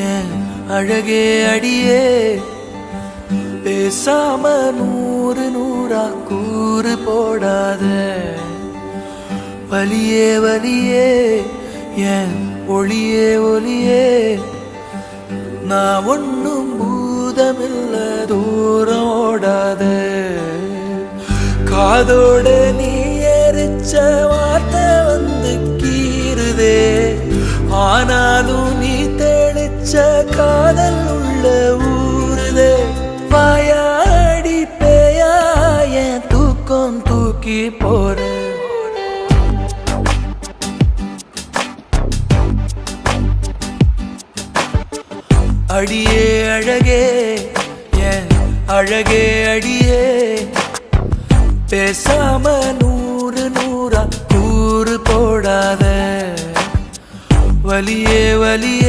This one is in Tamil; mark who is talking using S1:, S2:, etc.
S1: ஏன் அழகே அடியே பேசாம நூறு நூறா கூறு போடாத வலியே வலியே ஏன் ஒளியே ஒளியே நான் ஒன்னும் பூதமில்ல தூரம் ஓடாத காதோட நீ எரிச்ச வார்த்தை வந்து கீறுதே ஆனாலும் நீ தெளிச்ச காதல் உள்ள ஊறுதே வாயாடி பேயா என் தூக்கம் தூக்கி போற அடியே அழகே என் அழகே அடியே பேசாம நூறு நூறா கூறு போடாத வலியே வலியே